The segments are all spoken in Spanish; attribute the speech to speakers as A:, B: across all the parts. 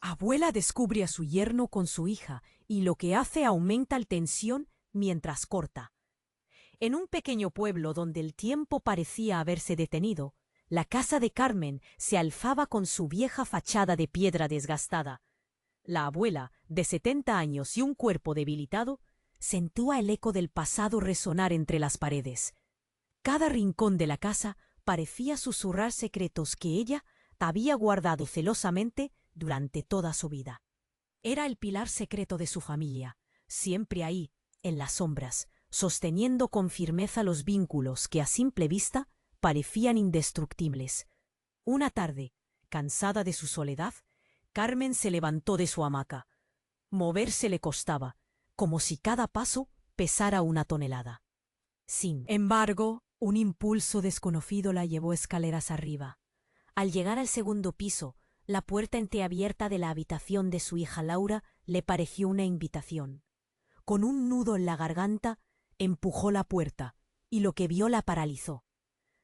A: Abuela descubre a su yerno con su hija y lo que hace aumenta la tensión mientras corta. En un pequeño pueblo donde el tiempo parecía haberse detenido, la casa de Carmen se alzaba con su vieja fachada de piedra desgastada. La abuela, de 70 años y un cuerpo debilitado, sentía el eco del pasado resonar entre las paredes. Cada rincón de la casa parecía susurrar secretos que ella había guardado celosamente durante toda su vida. Era el pilar secreto de su familia, siempre ahí, en las sombras, sosteniendo con firmeza los vínculos que a simple vista parecían indestructibles. Una tarde, cansada de su soledad, Carmen se levantó de su hamaca. Moverse le costaba, como si cada paso pesara una tonelada. Sin embargo, un impulso desconocido la llevó escaleras arriba. Al llegar al segundo piso, la puerta entreabierta de la habitación de su hija Laura le pareció una invitación. Con un nudo en la garganta, empujó la puerta, y lo que vio la paralizó.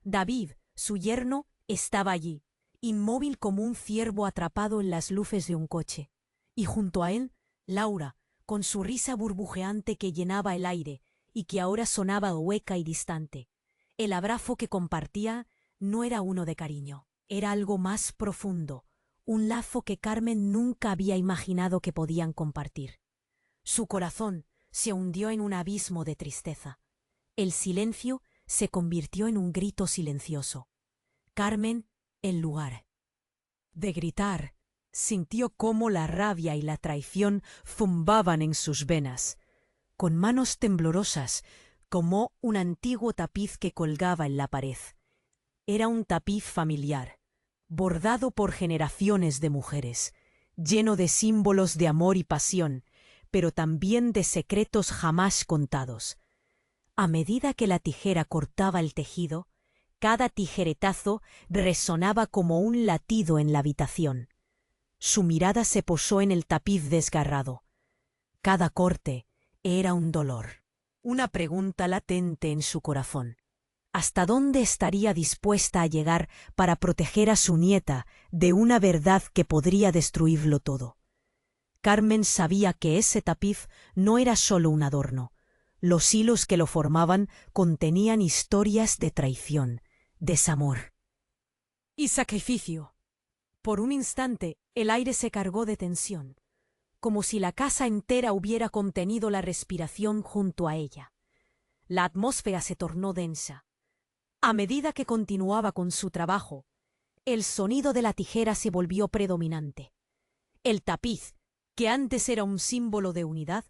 A: David, su yerno, estaba allí, inmóvil como un ciervo atrapado en las luces de un coche, y junto a él, Laura, con su risa burbujeante que llenaba el aire y que ahora sonaba hueca y distante. El abrazo que compartía no era uno de cariño, era algo más profundo, un lazo que Carmen nunca había imaginado que podían compartir. Su corazón se hundió en un abismo de tristeza. El silencio se convirtió en un grito silencioso. Carmen, en lugar de gritar, sintió cómo la rabia y la traición zumbaban en sus venas. Con manos temblorosas, tomó un antiguo tapiz que colgaba en la pared. Era un tapiz familiar, bordado por generaciones de mujeres, lleno de símbolos de amor y pasión, pero también de secretos jamás contados. A medida que la tijera cortaba el tejido, cada tijeretazo resonaba como un latido en la habitación. Su mirada se posó en el tapiz desgarrado. Cada corte era un dolor, una pregunta latente en su corazón. ¿Hasta dónde estaría dispuesta a llegar para proteger a su nieta de una verdad que podría destruirlo todo? Carmen sabía que ese tapiz no era solo un adorno. Los hilos que lo formaban contenían historias de traición, desamor y sacrificio. Por un instante, el aire se cargó de tensión, como si la casa entera hubiera contenido la respiración junto a ella. La atmósfera se tornó densa. A medida que continuaba con su trabajo, el sonido de la tijera se volvió predominante. El tapiz, que antes era un símbolo de unidad,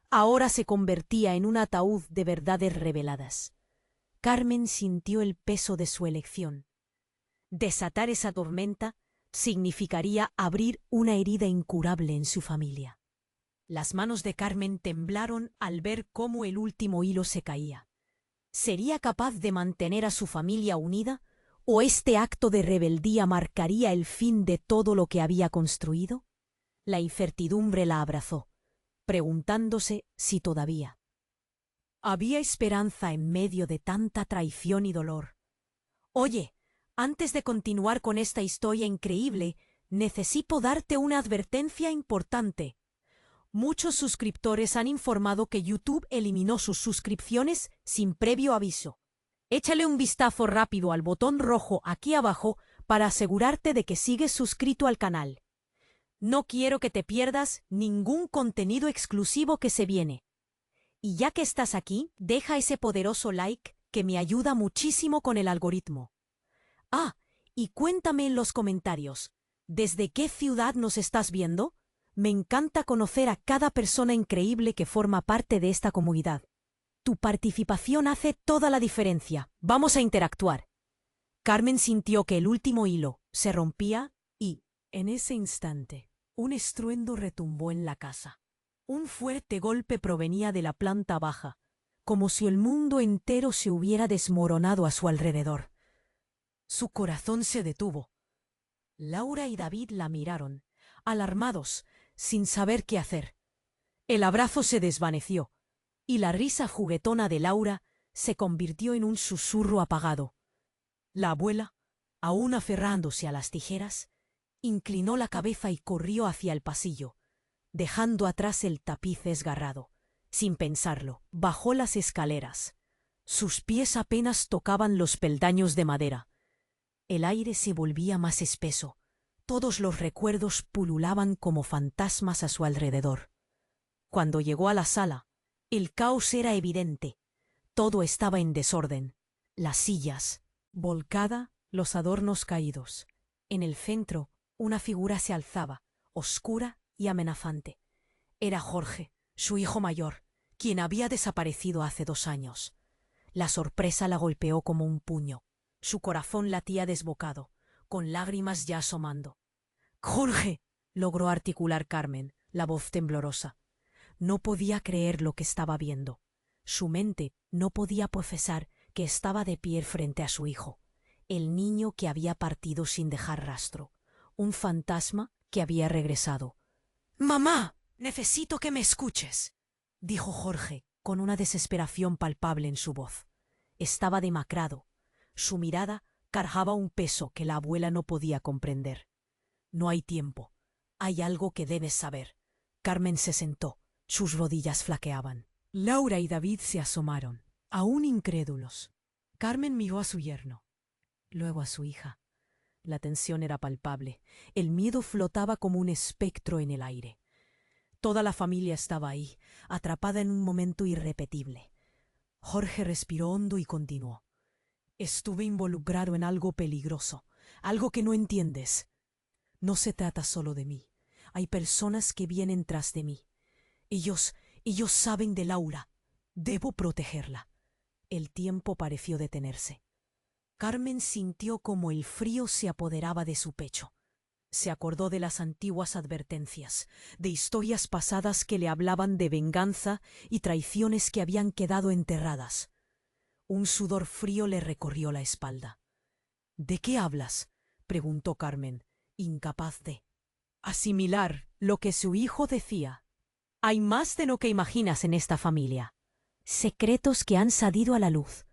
A: ahora se convertía en un ataúd de verdades reveladas. Carmen sintió el peso de su elección. Desatar esa tormenta significaría abrir una herida incurable en su familia. Las manos de Carmen temblaron al ver cómo el último hilo se caía. ¿Sería capaz de mantener a su familia unida, o este acto de rebeldía marcaría el fin de todo lo que había construido? La incertidumbre la abrazó, preguntándose si todavía había esperanza en medio de tanta traición y dolor. Oye, antes de continuar con esta historia increíble, necesito darte una advertencia importante. Muchos suscriptores han informado que YouTube eliminó sus suscripciones sin previo aviso. Échale un vistazo rápido al botón rojo aquí abajo para asegurarte de que sigues suscrito al canal. No quiero que te pierdas ningún contenido exclusivo que se viene. Y ya que estás aquí, deja ese poderoso like que me ayuda muchísimo con el algoritmo. Ah, y cuéntame en los comentarios, ¿desde qué ciudad nos estás viendo? Me encanta conocer a cada persona increíble que forma parte de esta comunidad. Tu participación hace toda la diferencia. Vamos a interactuar. Carmen sintió que el último hilo se rompía y, en ese instante, un estruendo retumbó en la casa. Un fuerte golpe provenía de la planta baja, como si el mundo entero se hubiera desmoronado a su alrededor. Su corazón se detuvo. Laura y David la miraron, alarmados, sin saber qué hacer. El abrazo se desvaneció, y la risa juguetona de Laura se convirtió en un susurro apagado. La abuela, aún aferrándose a las tijeras, Inclinó la cabeza y corrió hacia el pasillo, dejando atrás el tapiz desgarrado. Sin pensarlo, bajó las escaleras. Sus pies apenas tocaban los peldaños de madera. El aire se volvía más espeso. Todos los recuerdos pululaban como fantasmas a su alrededor. Cuando llegó a la sala, el caos era evidente. Todo estaba en desorden. Las sillas, volcada, los adornos caídos. En el centro, una figura se alzaba, oscura y amenazante. Era Jorge, su hijo mayor, quien había desaparecido hace 2 años. La sorpresa la golpeó como un puño. Su corazón latía desbocado, con lágrimas ya asomando. —¡Jorge! —logró articular Carmen, la voz temblorosa. No podía creer lo que estaba viendo. Su mente no podía procesar que estaba de pie frente a su hijo, el niño que había partido sin dejar rastro, un fantasma que había regresado. —¡Mamá! Necesito que me escuches —dijo Jorge, con una desesperación palpable en su voz. Estaba demacrado. Su mirada cargaba un peso que la abuela no podía comprender. —No hay tiempo. Hay algo que debes saber. Carmen se sentó. Sus rodillas flaqueaban. Laura y David se asomaron, aún incrédulos. Carmen miró a su yerno, luego a su hija. La tensión era palpable. El miedo flotaba como un espectro en el aire. Toda la familia estaba ahí, atrapada en un momento irrepetible. Jorge respiró hondo y continuó. Estuve involucrado en algo peligroso, algo que no entiendes. No se trata solo de mí. Hay personas que vienen tras de mí. Ellos saben de Laura. Debo protegerla. El tiempo pareció detenerse. Carmen sintió como el frío se apoderaba de su pecho. Se acordó de las antiguas advertencias, de historias pasadas que le hablaban de venganza y traiciones que habían quedado enterradas. Un sudor frío le recorrió la espalda. —¿De qué hablas? —preguntó Carmen, incapaz de asimilar lo que su hijo decía. Hay más de lo que imaginas en esta familia. Secretos que han salido a la luz.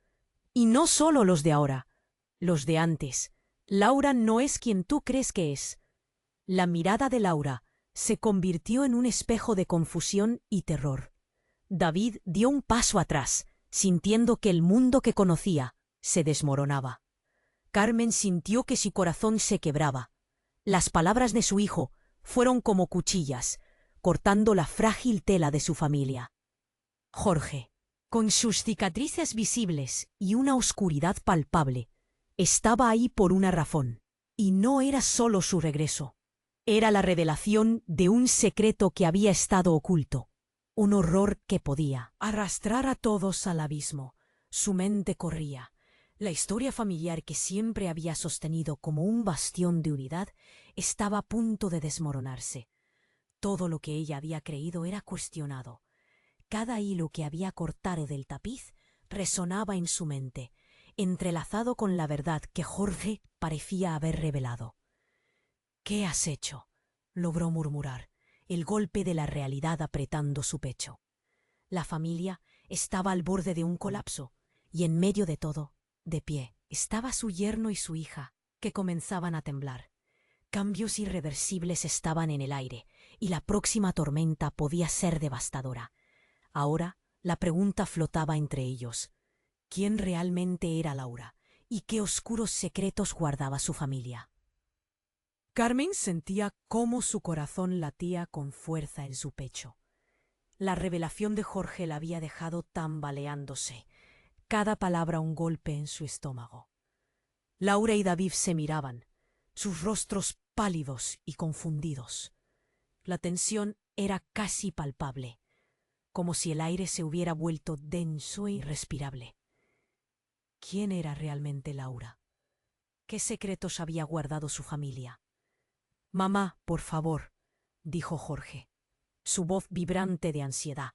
A: Y no solo los de ahora, los de antes. Laura no es quien tú crees que es. La mirada de Laura se convirtió en un espejo de confusión y terror. David dio un paso atrás, sintiendo que el mundo que conocía se desmoronaba. Carmen sintió que su corazón se quebraba. Las palabras de su hijo fueron como cuchillas, cortando la frágil tela de su familia. Jorge, con sus cicatrices visibles y una oscuridad palpable, estaba ahí por una razón, y no era solo su regreso. Era la revelación de un secreto que había estado oculto, un horror que podía arrastrar a todos al abismo. Su mente corría. La historia familiar que siempre había sostenido como un bastión de unidad estaba a punto de desmoronarse. Todo lo que ella había creído era cuestionado. Cada hilo que había cortado del tapiz resonaba en su mente, entrelazado con la verdad que Jorge parecía haber revelado. —¿Qué has hecho? —logró murmurar, el golpe de la realidad apretando su pecho. La familia estaba al borde de un colapso, y en medio de todo, de pie, estaba su yerno y su hija, que comenzaban a temblar. Cambios irreversibles estaban en el aire, y la próxima tormenta podía ser devastadora. Ahora la pregunta flotaba entre ellos. ¿Quién realmente era Laura? ¿Y qué oscuros secretos guardaba su familia? Carmen sentía cómo su corazón latía con fuerza en su pecho. La revelación de Jorge la había dejado tambaleándose, cada palabra un golpe en su estómago. Laura y David se miraban, sus rostros pálidos y confundidos. La tensión era casi palpable, como si el aire se hubiera vuelto denso e irrespirable. ¿Quién era realmente Laura? ¿Qué secretos había guardado su familia? —Mamá, por favor —dijo Jorge, su voz vibrante de ansiedad—.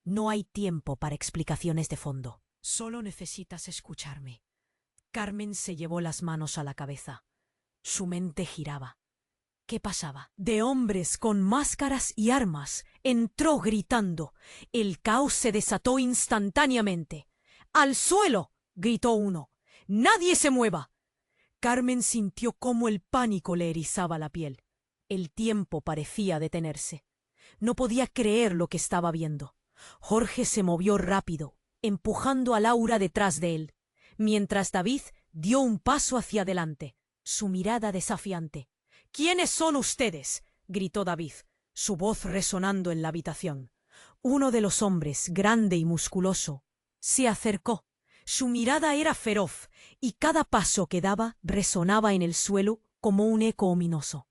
A: No hay tiempo para explicaciones de fondo. Solo necesitas escucharme. Carmen se llevó las manos a la cabeza. Su mente giraba. ¿Qué pasaba? De hombres con máscaras y armas entró gritando. El caos se desató instantáneamente. —¡Al suelo! —gritó uno. —¡Nadie se mueva! Carmen sintió cómo el pánico le erizaba la piel. El tiempo parecía detenerse. No podía creer lo que estaba viendo. Jorge se movió rápido, empujando a Laura detrás de él, mientras David dio un paso hacia adelante, su mirada desafiante. —¿Quiénes son ustedes? —gritó David, su voz resonando en la habitación. Uno de los hombres, grande y musculoso, se acercó. Su mirada era feroz, y cada paso que daba resonaba en el suelo como un eco ominoso.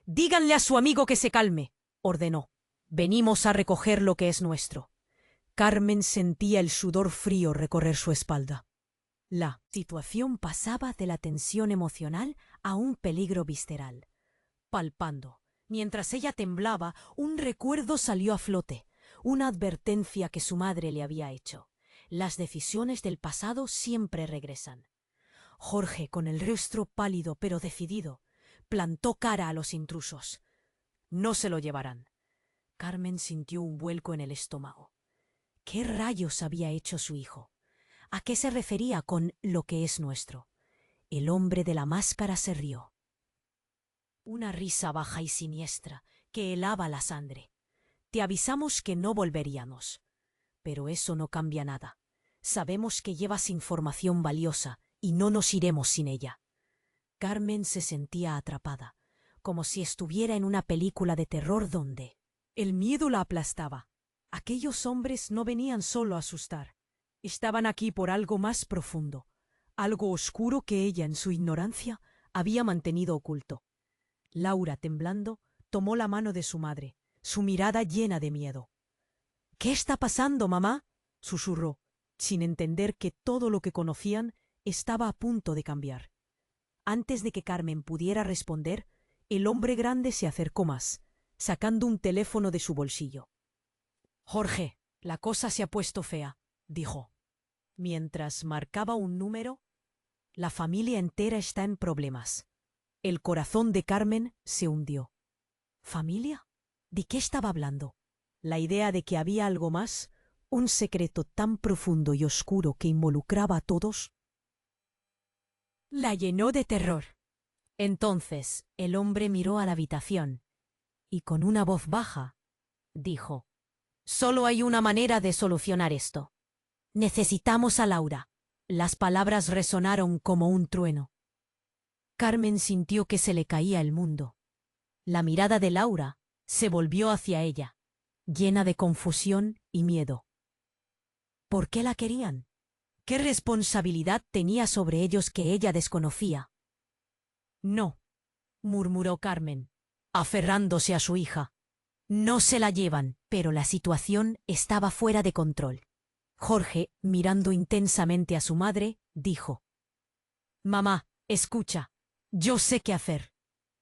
A: —Díganle a su amigo que se calme —ordenó—. Venimos a recoger lo que es nuestro. Carmen sentía el sudor frío recorrer su espalda. La situación pasaba de la tensión emocional a un peligro visceral. Palpando, mientras ella temblaba, un recuerdo salió a flote, una advertencia que su madre le había hecho. Las decisiones del pasado siempre regresan. Jorge, con el rostro pálido pero decidido, plantó cara a los intrusos. No se lo llevarán. Carmen sintió un vuelco en el estómago. ¿Qué rayos había hecho su hijo? ¿A qué se refería con lo que es nuestro? El hombre de la máscara se rió. Una risa baja y siniestra que helaba la sangre. Te avisamos que no volveríamos. Pero eso no cambia nada. Sabemos que llevas información valiosa y no nos iremos sin ella. Carmen se sentía atrapada, como si estuviera en una película de terror donde el miedo la aplastaba. Aquellos hombres no venían solo a asustar. Estaban aquí por algo más profundo, algo oscuro que ella, en su ignorancia, había mantenido oculto. Laura, temblando, tomó la mano de su madre, su mirada llena de miedo. —¿Qué está pasando, mamá? —susurró, sin entender que todo lo que conocían estaba a punto de cambiar. Antes de que Carmen pudiera responder, el hombre grande se acercó más, sacando un teléfono de su bolsillo. —Jorge, la cosa se ha puesto fea —dijo. Mientras marcaba un número, la familia entera está en problemas. El corazón de Carmen se hundió. ¿Familia? ¿De qué estaba hablando? La idea de que había algo más, un secreto tan profundo y oscuro que involucraba a todos, la llenó de terror. Entonces el hombre miró a la habitación y con una voz baja dijo: «Solo hay una manera de solucionar esto. Necesitamos a Laura». Las palabras resonaron como un trueno. Carmen sintió que se le caía el mundo. La mirada de Laura se volvió hacia ella, llena de confusión y miedo. ¿Por qué la querían? ¿Qué responsabilidad tenía sobre ellos que ella desconocía? «No», murmuró Carmen, aferrándose a su hija. «No se la llevan». Pero la situación estaba fuera de control. Jorge, mirando intensamente a su madre, dijo: «Mamá, escucha, yo sé qué hacer».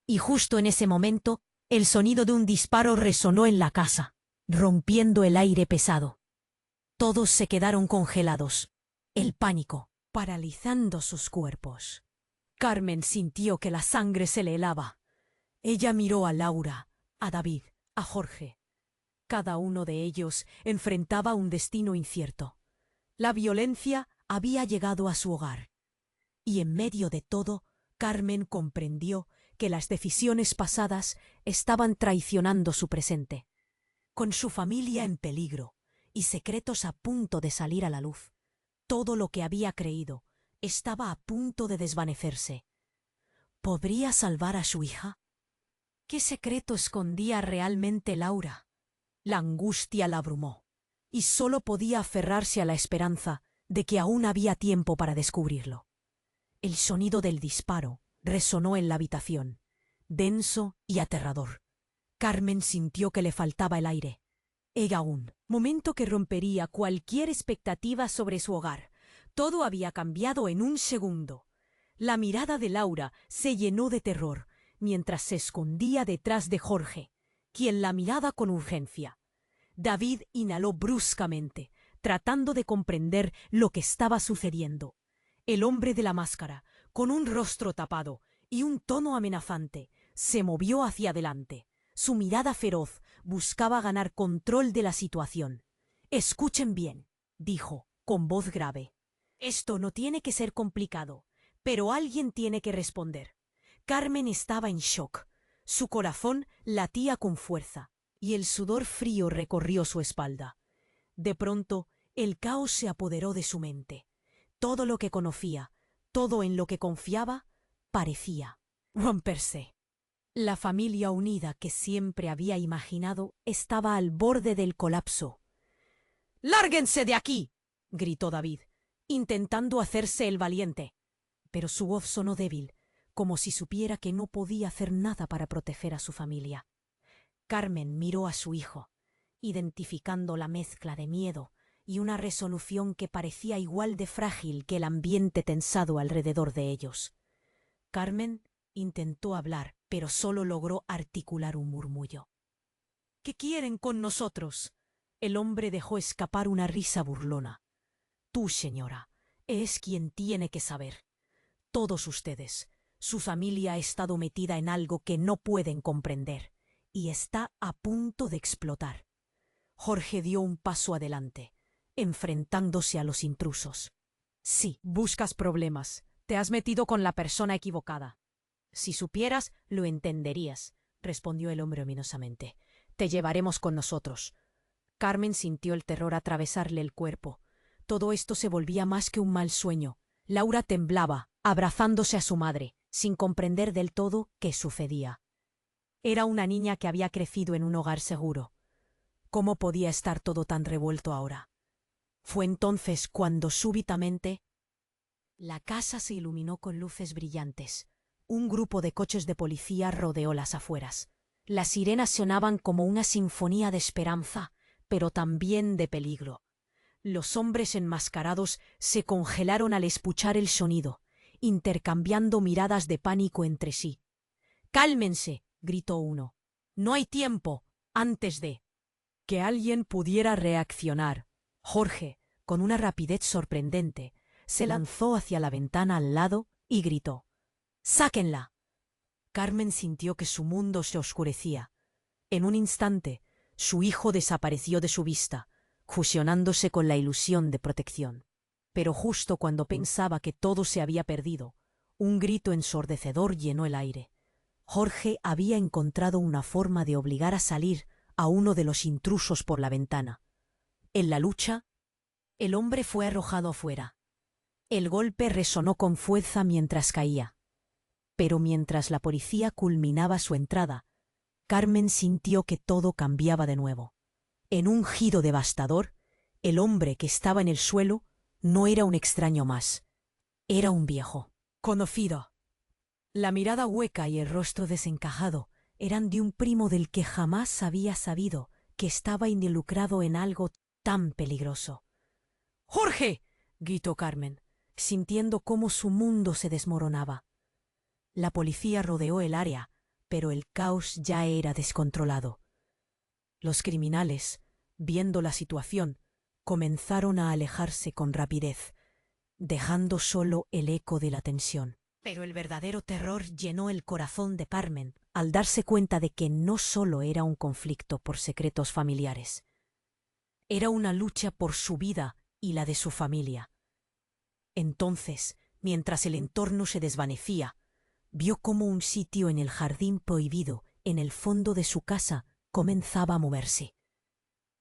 A: Y justo en ese momento, el sonido de un disparo resonó en la casa, rompiendo el aire pesado. Todos se quedaron congelados, el pánico paralizando sus cuerpos. Carmen sintió que la sangre se le helaba. Ella miró a Laura, a David, a Jorge. Cada uno de ellos enfrentaba un destino incierto. La violencia había llegado a su hogar. Y en medio de todo, Carmen comprendió que las decisiones pasadas estaban traicionando su presente. Con su familia en peligro y secretos a punto de salir a la luz, todo lo que había creído estaba a punto de desvanecerse. ¿Podría salvar a su hija? ¿Qué secreto escondía realmente Laura? La angustia la abrumó, y solo podía aferrarse a la esperanza de que aún había tiempo para descubrirlo. El sonido del disparo resonó en la habitación, denso y aterrador. Carmen sintió que le faltaba el aire. Era un momento que rompería cualquier expectativa sobre su hogar. Todo había cambiado en un segundo. La mirada de Laura se llenó de terror mientras se escondía detrás de Jorge, quien la miraba con urgencia. David inhaló bruscamente, tratando de comprender lo que estaba sucediendo. El hombre de la máscara, con un rostro tapado y un tono amenazante, se movió hacia adelante. Su mirada feroz buscaba ganar control de la situación. «Escuchen bien», dijo, con voz grave. «Esto no tiene que ser complicado. Pero alguien tiene que responder. Carmen estaba en shock. Su corazón latía con fuerza, y el sudor frío recorrió su espalda. De pronto, el caos se apoderó de su mente. Todo lo que conocía, todo en lo que confiaba, parecía romperse. La familia unida que siempre había imaginado estaba al borde del colapso. ¡Lárguense de aquí!, gritó David, intentando hacerse el valiente. Pero su voz sonó débil, como si supiera que no podía hacer nada para proteger a su familia. Carmen miró a su hijo, identificando la mezcla de miedo y una resolución que parecía igual de frágil que el ambiente tensado alrededor de ellos. Carmen intentó hablar, pero solo logró articular un murmullo. ¿Qué quieren con nosotros? El hombre dejó escapar una risa burlona. Tú, señora, es quien tiene que saber. Todos ustedes, su familia ha estado metida en algo que no pueden comprender, y está a punto de explotar. Jorge dio un paso adelante, enfrentándose a los intrusos. Sí, buscas problemas. Te has metido con la persona equivocada. Si supieras, lo entenderías, respondió el hombre ominosamente. Te llevaremos con nosotros. Carmen sintió el terror atravesarle el cuerpo. Todo esto se volvía más que un mal sueño. Laura temblaba, abrazándose a su madre, sin comprender del todo qué sucedía. Era una niña que había crecido en un hogar seguro. ¿Cómo podía estar todo tan revuelto ahora? Fue entonces cuando súbitamente la casa se iluminó con luces brillantes. Un grupo de coches de policía rodeó las afueras. Las sirenas sonaban como una sinfonía de esperanza, pero también de peligro. Los hombres enmascarados se congelaron al escuchar el sonido, intercambiando miradas de pánico entre sí. «¡Cálmense!», gritó uno. «No hay tiempo, antes de que alguien pudiera reaccionar». Jorge, con una rapidez sorprendente, se lanzó hacia la ventana al lado y gritó: «¡Sáquenla!». Carmen sintió que su mundo se oscurecía. En un instante, su hijo desapareció de su vista, fusionándose con la ilusión de protección. Pero justo cuando pensaba que todo se había perdido, un grito ensordecedor llenó el aire. Jorge había encontrado una forma de obligar a salir a uno de los intrusos por la ventana. En la lucha, el hombre fue arrojado afuera. El golpe resonó con fuerza mientras caía. Pero mientras la policía culminaba su entrada, Carmen sintió que todo cambiaba de nuevo. En un giro devastador, el hombre que estaba en el suelo no era un extraño más. Era un viejo conocido. La mirada hueca y el rostro desencajado eran de un primo del que jamás había sabido que estaba involucrado en algo tan peligroso. «¡Jorge!», gritó Carmen, sintiendo cómo su mundo se desmoronaba. La policía rodeó el área, pero el caos ya era descontrolado. Los criminales, viendo la situación, comenzaron a alejarse con rapidez, dejando solo el eco de la tensión. Pero el verdadero terror llenó el corazón de Carmen al darse cuenta de que no solo era un conflicto por secretos familiares. Era una lucha por su vida y la de su familia. Entonces, mientras el entorno se desvanecía, vio cómo un sitio en el jardín prohibido, en el fondo de su casa, comenzaba a moverse.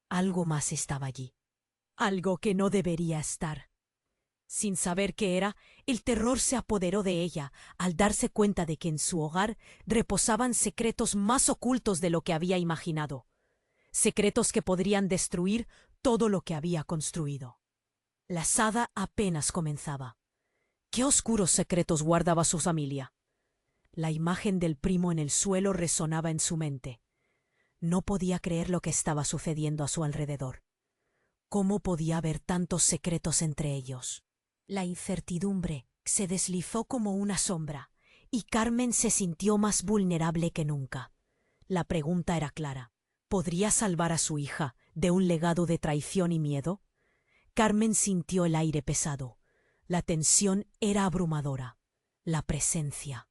A: Algo más estaba allí. Algo que no debería estar. Sin saber qué era, el terror se apoderó de ella al darse cuenta de que en su hogar reposaban secretos más ocultos de lo que había imaginado. Secretos que podrían destruir todo lo que había construido. La saga apenas comenzaba. ¿Qué oscuros secretos guardaba su familia? La imagen del primo en el suelo resonaba en su mente. No podía creer lo que estaba sucediendo a su alrededor. ¿Cómo podía haber tantos secretos entre ellos? La incertidumbre se deslizó como una sombra, y Carmen se sintió más vulnerable que nunca. La pregunta era clara. ¿Podría salvar a su hija de un legado de traición y miedo? Carmen sintió el aire pesado. La tensión era abrumadora. La presencia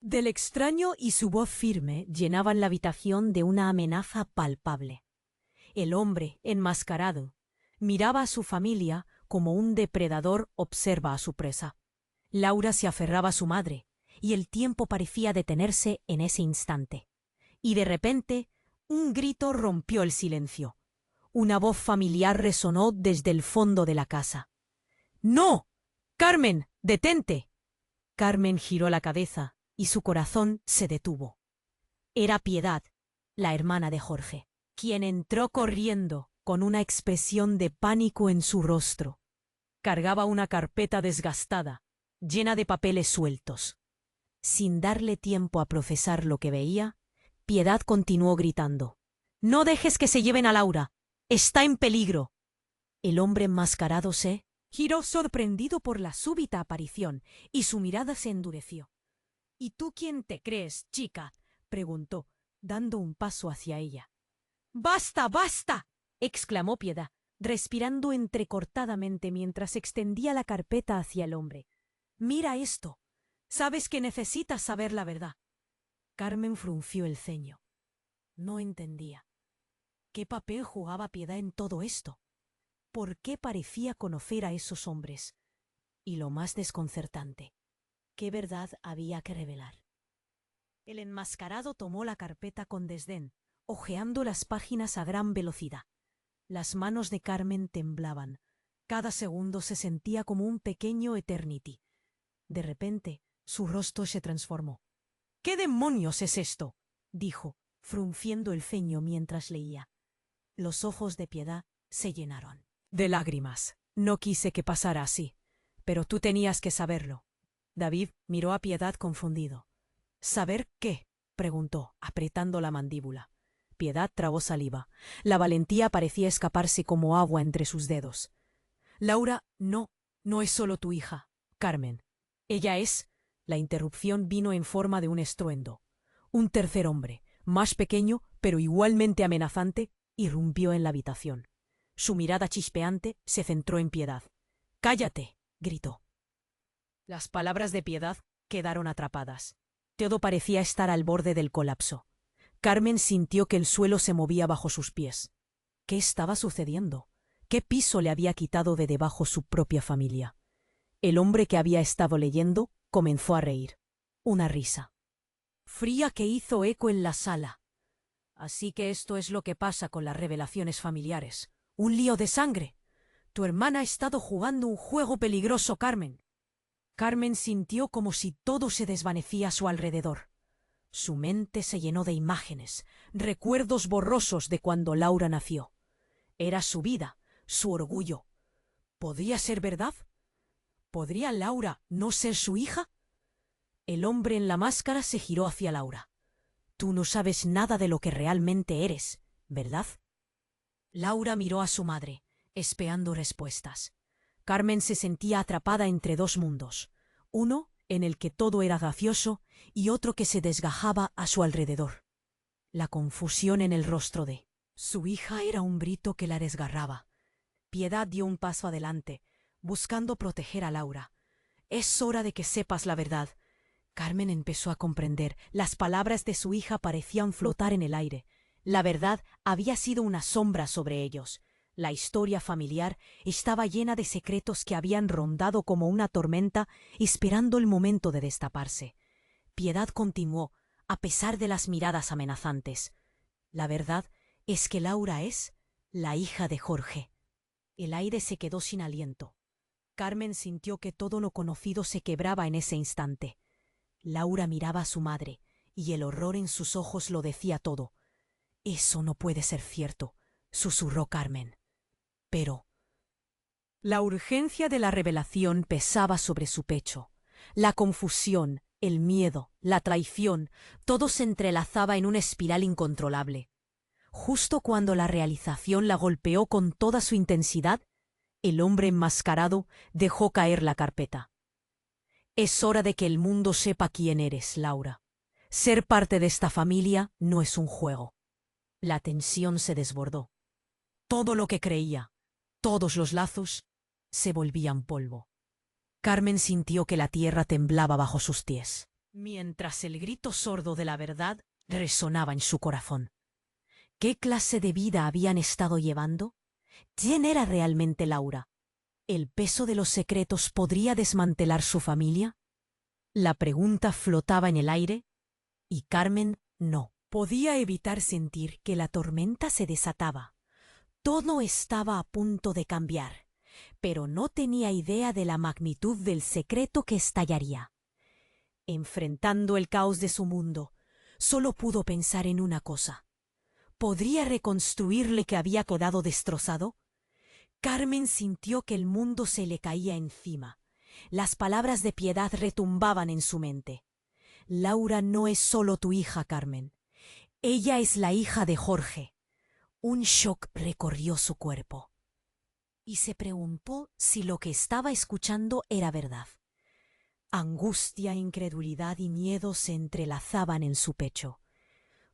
A: del extraño y su voz firme llenaban la habitación de una amenaza palpable. El hombre, enmascarado, miraba a su familia como un depredador observa a su presa. Laura se aferraba a su madre, y el tiempo parecía detenerse en ese instante. Y de repente, un grito rompió el silencio. Una voz familiar resonó desde el fondo de la casa. ¡No! ¡Carmen! ¡Detente! Carmen giró la cabeza, y su corazón se detuvo. Era Piedad, la hermana de Jorge, quien entró corriendo con una expresión de pánico en su rostro. Cargaba una carpeta desgastada, llena de papeles sueltos. Sin darle tiempo a procesar lo que veía, Piedad continuó gritando. «¡No dejes que se lleven a Laura! ¡Está en peligro!». El hombre enmascarado se giró sorprendido por la súbita aparición, y su mirada se endureció. «¿Y tú quién te crees, chica?», preguntó, dando un paso hacia ella. «¡Basta, basta!», exclamó Piedad, respirando entrecortadamente mientras extendía la carpeta hacia el hombre. «Mira esto. Sabes que necesitas saber la verdad». Carmen frunció el ceño. No entendía. ¿Qué papel jugaba Piedad en todo esto? ¿Por qué parecía conocer a esos hombres? Y lo más desconcertante, ¿qué verdad había que revelar? El enmascarado tomó la carpeta con desdén, hojeando las páginas a gran velocidad. Las manos de Carmen temblaban. Cada segundo se sentía como un pequeño eternity. De repente, su rostro se transformó. «¿Qué demonios es esto?», dijo, frunciendo el ceño mientras leía. Los ojos de Piedad se llenaron de lágrimas. «No quise que pasara así, pero tú tenías que saberlo». David miró a Piedad confundido. «¿Saber qué?», preguntó, apretando la mandíbula. Piedad tragó saliva. La valentía parecía escaparse como agua entre sus dedos. «Laura, no es solo tu hija, Carmen. Ella es...». La interrupción vino en forma de un estruendo. Un tercer hombre, más pequeño, pero igualmente amenazante, irrumpió en la habitación. Su mirada chispeante se centró en Piedad. «¡Cállate!», gritó. Las palabras de Piedad quedaron atrapadas. Todo parecía estar al borde del colapso. Carmen sintió que el suelo se movía bajo sus pies. ¿Qué estaba sucediendo? ¿Qué piso le había quitado de debajo su propia familia? El hombre que había estado leyendo comenzó a reír. Una risa fría que hizo eco en la sala. «Así que esto es lo que pasa con las revelaciones familiares. Un lío de sangre. Tu hermana ha estado jugando un juego peligroso, Carmen». Carmen sintió como si todo se desvanecía a su alrededor. Su mente se llenó de imágenes, recuerdos borrosos de cuando Laura nació. Era su vida, su orgullo. ¿Podría ser verdad? ¿Podría Laura no ser su hija? El hombre en la máscara se giró hacia Laura. «Tú no sabes nada de lo que realmente eres, ¿verdad?». Laura miró a su madre, esperando respuestas. Carmen se sentía atrapada entre dos mundos, uno en el que todo era gracioso y otro que se desgajaba a su alrededor. La confusión en el rostro de su hija era un grito que la desgarraba. Piedad dio un paso adelante, buscando proteger a Laura. «Es hora de que sepas la verdad». Carmen empezó a comprender. Las palabras de su hija parecían flotar en el aire. La verdad había sido una sombra sobre ellos. La historia familiar estaba llena de secretos que habían rondado como una tormenta, esperando el momento de destaparse. Piedad continuó, a pesar de las miradas amenazantes. «La verdad es que Laura es la hija de Jorge». El aire se quedó sin aliento. Carmen sintió que todo lo conocido se quebraba en ese instante. Laura miraba a su madre, y el horror en sus ojos lo decía todo. «Eso no puede ser cierto», susurró Carmen. Pero la urgencia de la revelación pesaba sobre su pecho. La confusión, el miedo, la traición, todo se entrelazaba en una espiral incontrolable. Justo cuando la realización la golpeó con toda su intensidad, el hombre enmascarado dejó caer la carpeta. «Es hora de que el mundo sepa quién eres, Laura. Ser parte de esta familia no es un juego». La tensión se desbordó. Todo lo que creía, todos los lazos, se volvían polvo. Carmen sintió que la tierra temblaba bajo sus pies, mientras el grito sordo de la verdad resonaba en su corazón. ¿Qué clase de vida habían estado llevando? ¿Quién era realmente Laura? ¿El peso de los secretos podría desmantelar su familia? La pregunta flotaba en el aire, y Carmen no podía evitar sentir que la tormenta se desataba. Todo estaba a punto de cambiar, pero no tenía idea de la magnitud del secreto que estallaría. Enfrentando el caos de su mundo, solo pudo pensar en una cosa. ¿Podría reconstruir lo que había quedado destrozado? Carmen sintió que el mundo se le caía encima. Las palabras de piedad retumbaban en su mente. Laura no es solo tu hija, Carmen. Ella es la hija de Jorge. Un shock recorrió su cuerpo. Y se preguntó si lo que estaba escuchando era verdad. Angustia, incredulidad y miedo se entrelazaban en su pecho.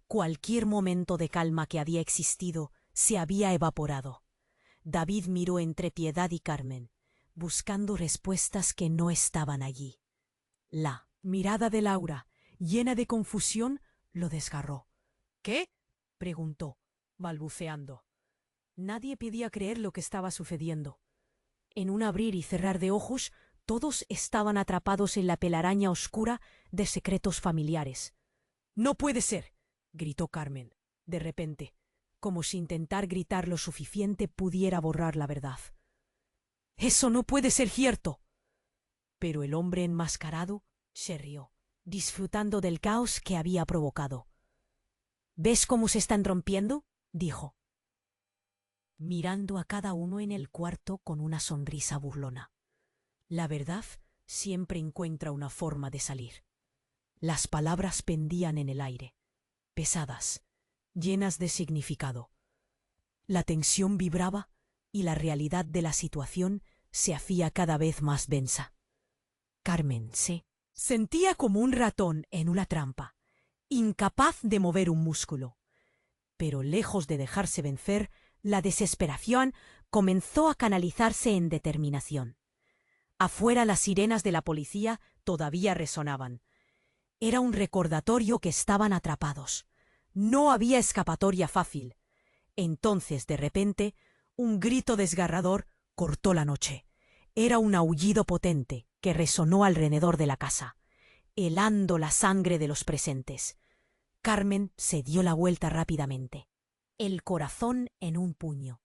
A: Cualquier momento de calma que había existido se había evaporado. David miró entre Piedad y Carmen, buscando respuestas que no estaban allí. La mirada de Laura, llena de confusión, lo desgarró. ¿Qué? Preguntó, balbuceando. Nadie podía creer lo que estaba sucediendo. En un abrir y cerrar de ojos, todos estaban atrapados en la telaraña oscura de secretos familiares. «¡No puede ser!», gritó Carmen, de repente, como si intentar gritar lo suficiente pudiera borrar la verdad. «¡Eso no puede ser cierto!». Pero el hombre enmascarado se rió, disfrutando del caos que había provocado. «¿Ves cómo se están rompiendo?», dijo, mirando a cada uno en el cuarto con una sonrisa burlona. La verdad siempre encuentra una forma de salir. Las palabras pendían en el aire, pesadas, llenas de significado. La tensión vibraba y la realidad de la situación se hacía cada vez más densa. Carmen se sentía como un ratón en una trampa, incapaz de mover un músculo. Pero lejos de dejarse vencer, la desesperación comenzó a canalizarse en determinación. Afuera las sirenas de la policía todavía resonaban. Era un recordatorio que estaban atrapados. No había escapatoria fácil. Entonces, de repente, un grito desgarrador cortó la noche. Era un aullido potente que resonó alrededor de la casa, helando la sangre de los presentes. Carmen se dio la vuelta rápidamente, el corazón en un puño.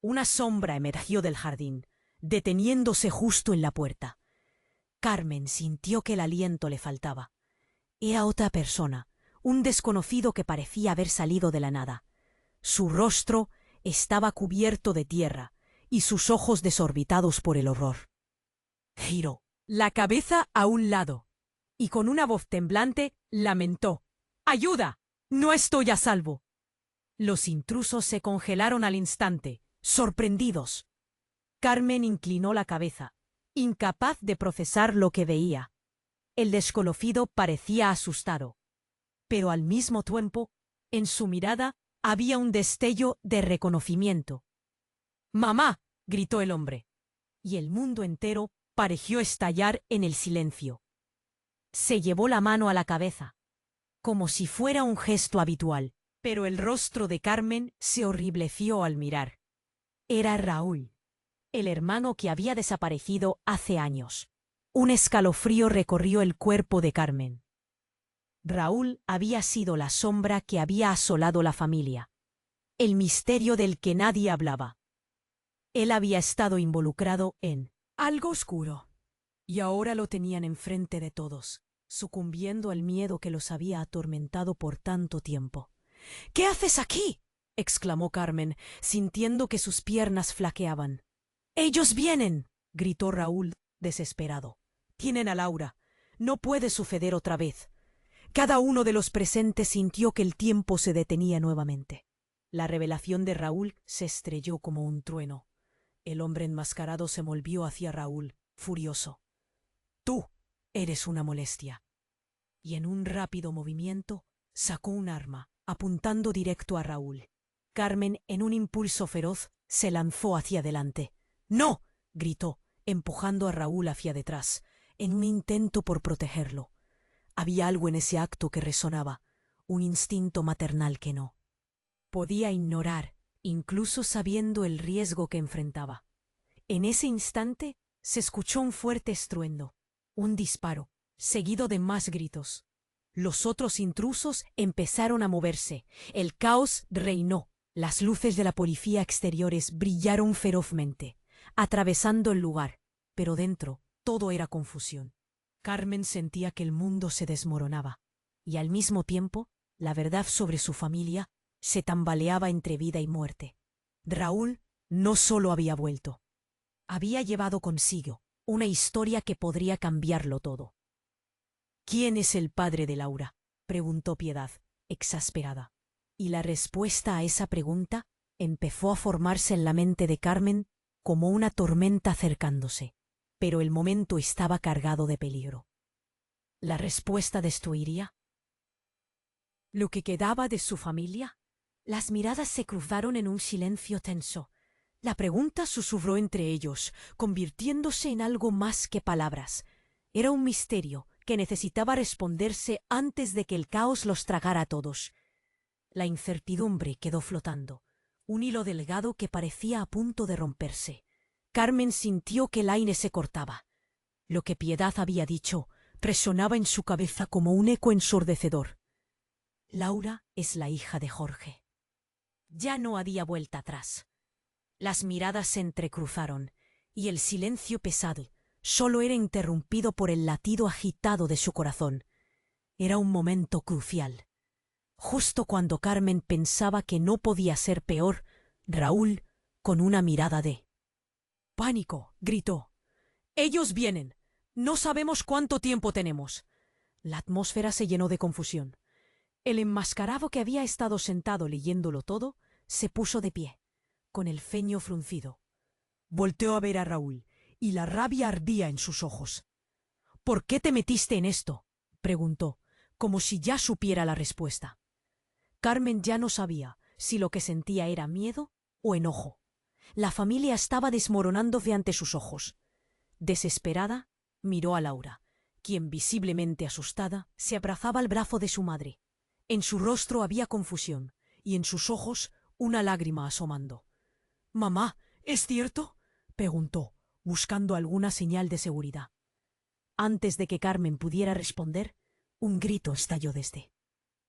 A: Una sombra emergió del jardín, deteniéndose justo en la puerta. Carmen sintió que el aliento le faltaba. Era otra persona, un desconocido que parecía haber salido de la nada. Su rostro estaba cubierto de tierra y sus ojos desorbitados por el horror. Giró la cabeza a un lado y con una voz temblante lamentó: «¡Ayuda! ¡No estoy a salvo!». Los intrusos se congelaron al instante, sorprendidos. Carmen inclinó la cabeza, incapaz de procesar lo que veía. El desconocido parecía asustado, pero al mismo tiempo, en su mirada había un destello de reconocimiento. «¡Mamá!», gritó el hombre, y el mundo entero pareció estallar en el silencio. Se llevó la mano a la cabeza, como si fuera un gesto habitual, pero el rostro de Carmen se horribleció al mirar. Era Raúl, el hermano que había desaparecido hace años. Un escalofrío recorrió el cuerpo de Carmen. Raúl había sido la sombra que había asolado la familia, el misterio del que nadie hablaba. Él había estado involucrado en algo oscuro, y ahora lo tenían enfrente de todos, sucumbiendo al miedo que los había atormentado por tanto tiempo. «¿Qué haces aquí?», exclamó Carmen, sintiendo que sus piernas flaqueaban. «¡Ellos vienen!», gritó Raúl, desesperado. «Tienen a Laura. No puede suceder otra vez». Cada uno de los presentes sintió que el tiempo se detenía nuevamente. La revelación de Raúl se estrelló como un trueno. El hombre enmascarado se volvió hacia Raúl, furioso. «Tú eres una molestia». Y en un rápido movimiento sacó un arma, apuntando directo a Raúl. Carmen, en un impulso feroz, se lanzó hacia adelante. «¡No!», gritó, empujando a Raúl hacia detrás, en un intento por protegerlo. Había algo en ese acto que resonaba, un instinto maternal que no podía ignorar, incluso sabiendo el riesgo que enfrentaba. En ese instante se escuchó un fuerte estruendo, un disparo, seguido de más gritos. Los otros intrusos empezaron a moverse. El caos reinó. Las luces de la policía exteriores brillaron ferozmente, atravesando el lugar, pero dentro todo era confusión. Carmen sentía que el mundo se desmoronaba, y al mismo tiempo la verdad sobre su familia se tambaleaba entre vida y muerte. Raúl no solo había vuelto, había llevado consigo una historia que podría cambiarlo todo. ¿Quién es el padre de Laura?, preguntó Piedad, exasperada. Y la respuesta a esa pregunta empezó a formarse en la mente de Carmen como una tormenta acercándose, pero el momento estaba cargado de peligro. ¿La respuesta destruiría lo que quedaba de su familia? Las miradas se cruzaron en un silencio tenso. La pregunta susurró entre ellos, convirtiéndose en algo más que palabras. Era un misterio que necesitaba responderse antes de que el caos los tragara a todos. La incertidumbre quedó flotando, un hilo delgado que parecía a punto de romperse. Carmen sintió que el aire se cortaba. Lo que Piedad había dicho resonaba en su cabeza como un eco ensordecedor. Laura es la hija de Jorge. Ya no había vuelta atrás. Las miradas se entrecruzaron, y el silencio pesado solo era interrumpido por el latido agitado de su corazón. Era un momento crucial. Justo cuando Carmen pensaba que no podía ser peor, Raúl, con una mirada de pánico, gritó: «¡Ellos vienen! No sabemos cuánto tiempo tenemos». La atmósfera se llenó de confusión. El enmascarado, que había estado sentado leyéndolo todo, se puso de pie, con el ceño fruncido. Volteó a ver a Raúl, y la rabia ardía en sus ojos. «¿Por qué te metiste en esto?», preguntó, como si ya supiera la respuesta. Carmen ya no sabía si lo que sentía era miedo o enojo. La familia estaba desmoronándose ante sus ojos. Desesperada, miró a Laura, quien, visiblemente asustada, se abrazaba al brazo de su madre. En su rostro había confusión, y en sus ojos una lágrima asomando. «Mamá, ¿es cierto?», preguntó, buscando alguna señal de seguridad. Antes de que Carmen pudiera responder, un grito estalló desde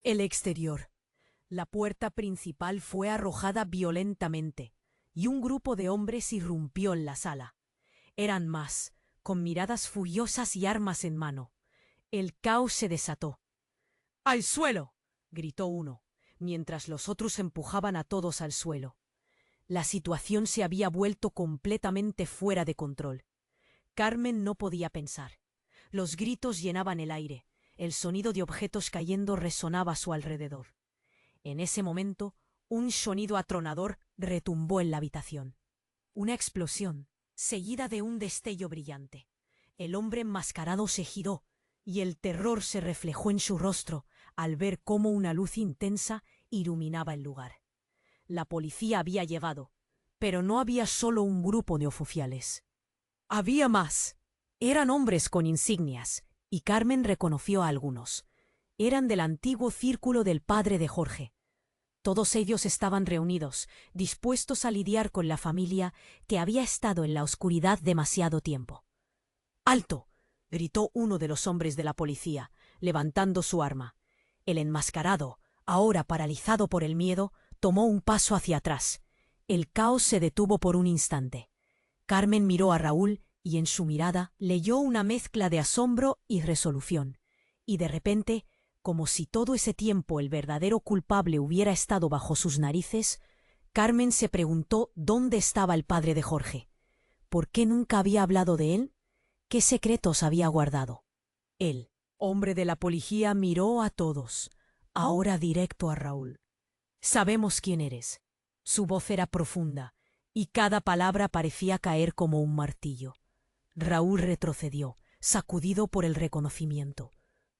A: el exterior. La puerta principal fue arrojada violentamente, y un grupo de hombres irrumpió en la sala. Eran más, con miradas furiosas y armas en mano. El caos se desató. «¡Al suelo!», gritó uno, mientras los otros empujaban a todos al suelo. La situación se había vuelto completamente fuera de control. Carmen no podía pensar. Los gritos llenaban el aire, el sonido de objetos cayendo resonaba a su alrededor. En ese momento, un sonido atronador retumbó en la habitación. Una explosión, seguida de un destello brillante. El hombre enmascarado se giró, y el terror se reflejó en su rostro al ver cómo una luz intensa iluminaba el lugar. La policía había llegado, pero no había solo un grupo de oficiales. Había más. Eran hombres con insignias, y Carmen reconoció a algunos. Eran del antiguo círculo del padre de Jorge. Todos ellos estaban reunidos, dispuestos a lidiar con la familia que había estado en la oscuridad demasiado tiempo. «¡Alto!», gritó uno de los hombres de la policía, levantando su arma. El enmascarado, ahora paralizado por el miedo, tomó un paso hacia atrás. El caos se detuvo por un instante. Carmen miró a Raúl y en su mirada leyó una mezcla de asombro y resolución. Y de repente, como si todo ese tiempo el verdadero culpable hubiera estado bajo sus narices, Carmen se preguntó dónde estaba el padre de Jorge. ¿Por qué nunca había hablado de él? ¿Qué secretos había guardado? El hombre de la policía miró a todos, ahora directo a Raúl. «Sabemos quién eres». Su voz era profunda, y cada palabra parecía caer como un martillo. Raúl retrocedió, sacudido por el reconocimiento.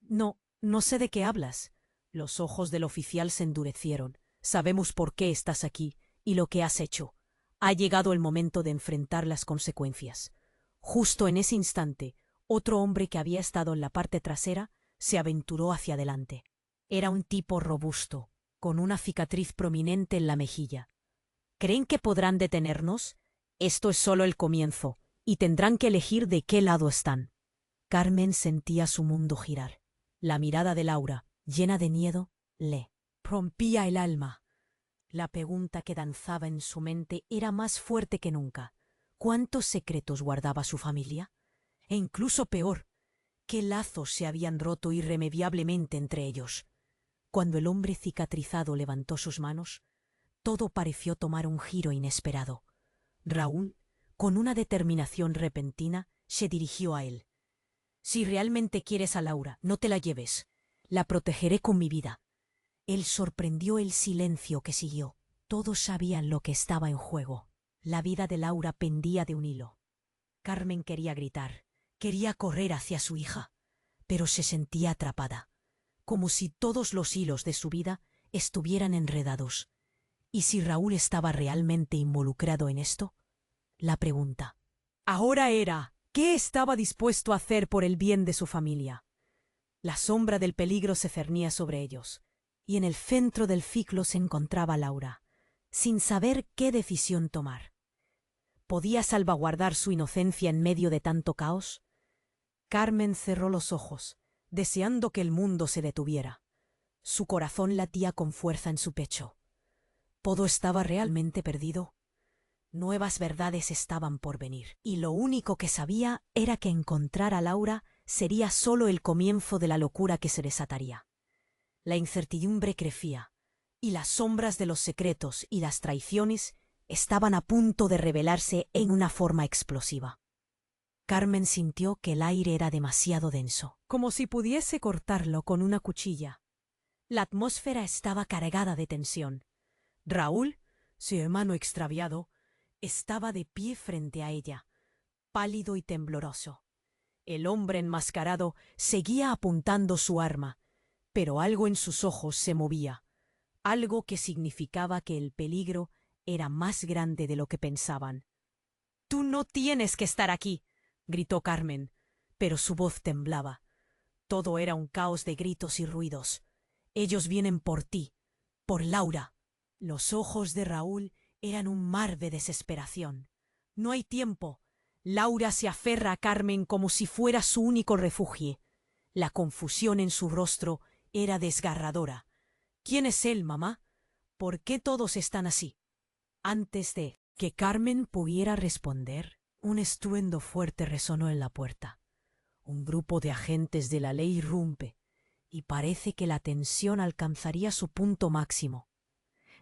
A: No sé de qué hablas». Los ojos del oficial se endurecieron. «Sabemos por qué estás aquí y lo que has hecho. Ha llegado el momento de enfrentar las consecuencias». Justo en ese instante, otro hombre que había estado en la parte trasera se aventuró hacia adelante. Era un tipo robusto, con una cicatriz prominente en la mejilla. «¿Creen que podrán detenernos?», Esto es solo el comienzo, y tendrán que elegir de qué lado están. Carmen sentía su mundo girar. La mirada de Laura, llena de miedo, le rompía el alma. La pregunta que danzaba en su mente era más fuerte que nunca. ¿Cuántos secretos guardaba su familia? E incluso peor, ¿qué lazos se habían roto irremediablemente entre ellos? Cuando el hombre cicatrizado levantó sus manos, todo pareció tomar un giro inesperado. Raúl, con una determinación repentina, se dirigió a él. «Si realmente quieres a Laura, no te la lleves. La protegeré con mi vida». Él sorprendió el silencio que siguió. Todos sabían lo que estaba en juego. La vida de Laura pendía de un hilo. Carmen quería gritar, quería correr hacia su hija, pero se sentía atrapada, como si todos los hilos de su vida estuvieran enredados. ¿Y si Raúl estaba realmente involucrado en esto? La pregunta ahora era, ¿qué estaba dispuesto a hacer por el bien de su familia? La sombra del peligro se cernía sobre ellos, y en el centro del ciclo se encontraba Laura, sin saber qué decisión tomar. ¿Podía salvaguardar su inocencia en medio de tanto caos? Carmen cerró los ojos, deseando que el mundo se detuviera. Su corazón latía con fuerza en su pecho. ¿Todo estaba realmente perdido? Nuevas verdades estaban por venir, y lo único que sabía era que encontrar a Laura sería solo el comienzo de la locura que se desataría. La incertidumbre crecía, y las sombras de los secretos y las traiciones estaban a punto de revelarse en una forma explosiva. Carmen sintió que el aire era demasiado denso, como si pudiese cortarlo con una cuchilla. La atmósfera estaba cargada de tensión. Raúl, su hermano extraviado, estaba de pie frente a ella, pálido y tembloroso. El hombre enmascarado seguía apuntando su arma, pero algo en sus ojos se movía, algo que significaba que el peligro era más grande de lo que pensaban. «Tú no tienes que estar aquí», gritó Carmen, pero su voz temblaba. Todo era un caos de gritos y ruidos. «Ellos vienen por ti, por Laura». Los ojos de Raúl eran un mar de desesperación. «No hay tiempo». Laura se aferra a Carmen como si fuera su único refugio. La confusión en su rostro era desgarradora. «¿Quién es él, mamá? ¿Por qué todos están así?» Antes de que Carmen pudiera responder, un estruendo fuerte resonó en la puerta. Un grupo de agentes de la ley irrumpe, y parece que la tensión alcanzaría su punto máximo.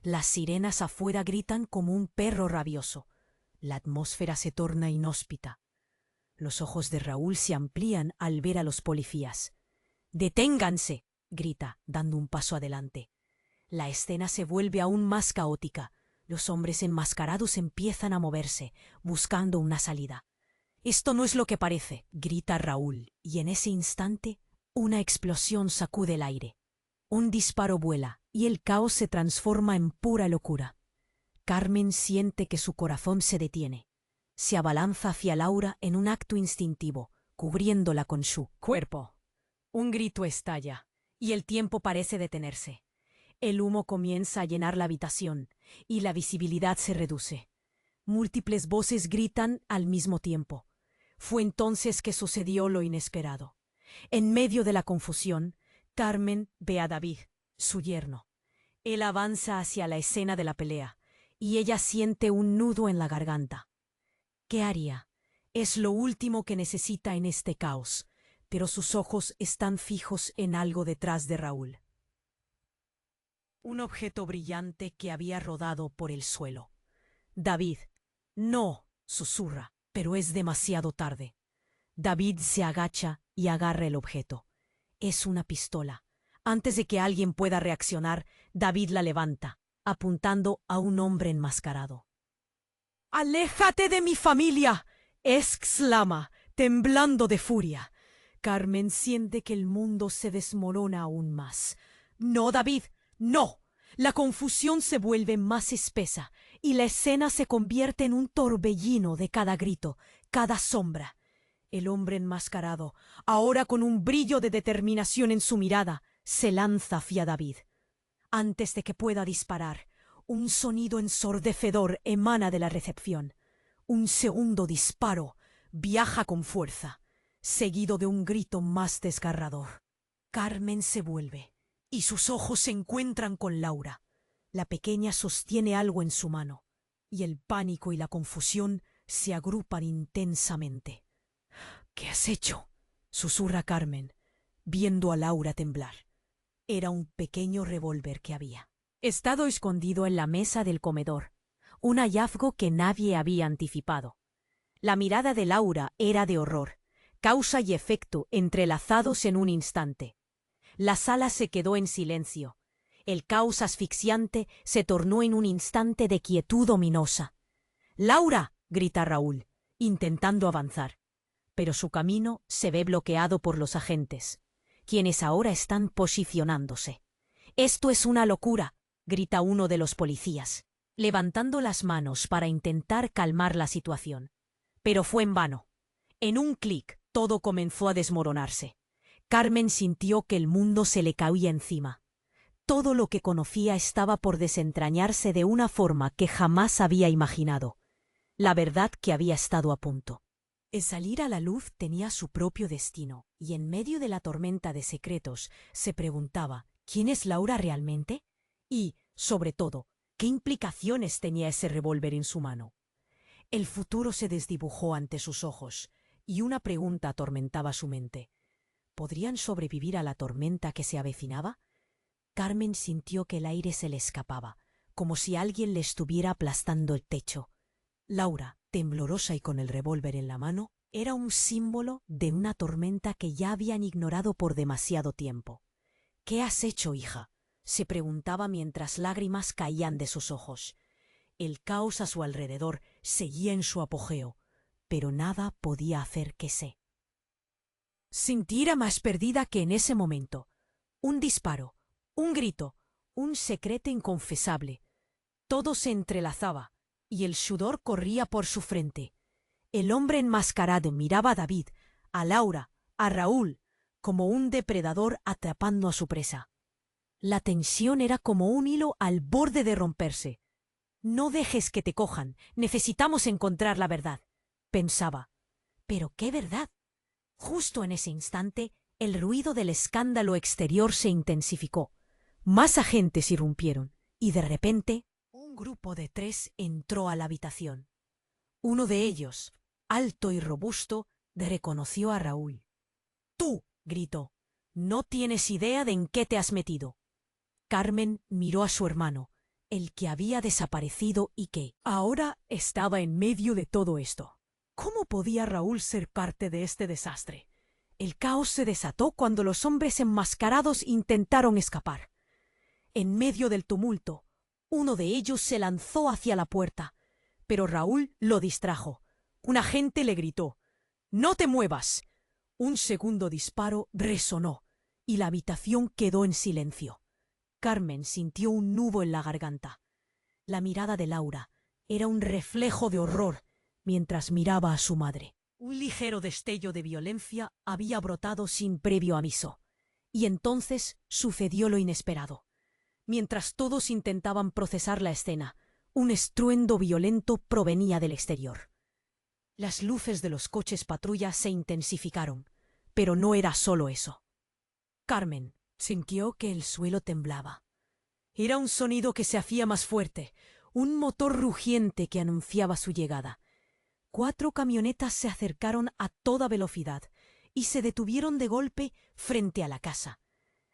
A: Las sirenas afuera gritan como un perro rabioso. La atmósfera se torna inhóspita. Los ojos de Raúl se amplían al ver a los policías. «¡Deténganse!», grita, dando un paso adelante. La escena se vuelve aún más caótica. Los hombres enmascarados empiezan a moverse, buscando una salida. «Esto no es lo que parece», grita Raúl, y en ese instante una explosión sacude el aire. Un disparo vuela, y el caos se transforma en pura locura. Carmen siente que su corazón se detiene. Se abalanza hacia Laura en un acto instintivo, cubriéndola con su cuerpo. Un grito estalla, y el tiempo parece detenerse. El humo comienza a llenar la habitación, y la visibilidad se reduce. Múltiples voces gritan al mismo tiempo. Fue entonces que sucedió lo inesperado. En medio de la confusión, Carmen ve a David, su yerno. Él avanza hacia la escena de la pelea, y ella siente un nudo en la garganta. ¿Qué haría? Es lo último que necesita en este caos, pero sus ojos están fijos en algo detrás de Raúl. Un objeto brillante que había rodado por el suelo. «David, no», susurra, pero es demasiado tarde. David se agacha y agarra el objeto. Es una pistola. Antes de que alguien pueda reaccionar, David la levanta, apuntando a un hombre enmascarado. «¡Aléjate de mi familia!», exclama, temblando de furia. Carmen siente que el mundo se desmorona aún más. «¡No, David! ¡No!». La confusión se vuelve más espesa y la escena se convierte en un torbellino de cada grito, cada sombra. El hombre enmascarado, ahora con un brillo de determinación en su mirada, se lanza hacia David. Antes de que pueda disparar, un sonido ensordecedor emana de la recepción. Un segundo disparo viaja con fuerza, seguido de un grito más desgarrador. Carmen se vuelve y sus ojos se encuentran con Laura. La pequeña sostiene algo en su mano y el pánico y la confusión se agrupan intensamente. —¿Qué has hecho? —susurra Carmen, viendo a Laura temblar. Era un pequeño revólver que había estado escondido en la mesa del comedor, un hallazgo que nadie había anticipado. La mirada de Laura era de horror, causa y efecto entrelazados en un instante. La sala se quedó en silencio. El caos asfixiante se tornó en un instante de quietud ominosa. —¡Laura! —grita Raúl, intentando avanzar. Pero su camino se ve bloqueado por los agentes, quienes ahora están posicionándose. —¡Esto es una locura! —grita uno de los policías, levantando las manos para intentar calmar la situación. Pero fue en vano. En un clic, todo comenzó a desmoronarse. Carmen sintió que el mundo se le caía encima. Todo lo que conocía estaba por desentrañarse de una forma que jamás había imaginado. La verdad que había estado a punto. El salir a la luz tenía su propio destino, y en medio de la tormenta de secretos se preguntaba ¿quién es Laura realmente? Y, sobre todo, ¿qué implicaciones tenía ese revólver en su mano? El futuro se desdibujó ante sus ojos, y una pregunta atormentaba su mente. ¿Podrían sobrevivir a la tormenta que se avecinaba? Carmen sintió que el aire se le escapaba, como si alguien le estuviera aplastando el techo. Laura, temblorosa y con el revólver en la mano, era un símbolo de una tormenta que ya habían ignorado por demasiado tiempo. —¿Qué has hecho, hija? —se preguntaba mientras lágrimas caían de sus ojos. El caos a su alrededor seguía en su apogeo, pero nada podía hacer que se sintiera más perdida que en ese momento. Un disparo, un grito, un secreto inconfesable. Todo se entrelazaba, y el sudor corría por su frente. El hombre enmascarado miraba a David, a Laura, a Raúl, como un depredador atrapando a su presa. La tensión era como un hilo al borde de romperse. —No dejes que te cojan, necesitamos encontrar la verdad —pensaba. —¿Pero qué verdad? Justo en ese instante, el ruido del escándalo exterior se intensificó. Más agentes irrumpieron, y de repente, un grupo de 3 entró a la habitación. Uno de ellos, alto y robusto, reconoció a Raúl. —¡Tú! —gritó—, no tienes idea de en qué te has metido. Carmen miró a su hermano, el que había desaparecido y que ahora estaba en medio de todo esto. ¿Cómo podía Raúl ser parte de este desastre? El caos se desató cuando los hombres enmascarados intentaron escapar. En medio del tumulto, uno de ellos se lanzó hacia la puerta, pero Raúl lo distrajo. Un agente le gritó: —¡No te muevas! Un segundo disparo resonó, y la habitación quedó en silencio. Carmen sintió un nudo en la garganta. La mirada de Laura era un reflejo de horror mientras miraba a su madre. Un ligero destello de violencia había brotado sin previo aviso, y entonces sucedió lo inesperado. Mientras todos intentaban procesar la escena, un estruendo violento provenía del exterior. Las luces de los coches patrulla se intensificaron, pero no era solo eso. Carmen sintió que el suelo temblaba. Era un sonido que se hacía más fuerte, un motor rugiente que anunciaba su llegada. 4 camionetas se acercaron a toda velocidad y se detuvieron de golpe frente a la casa.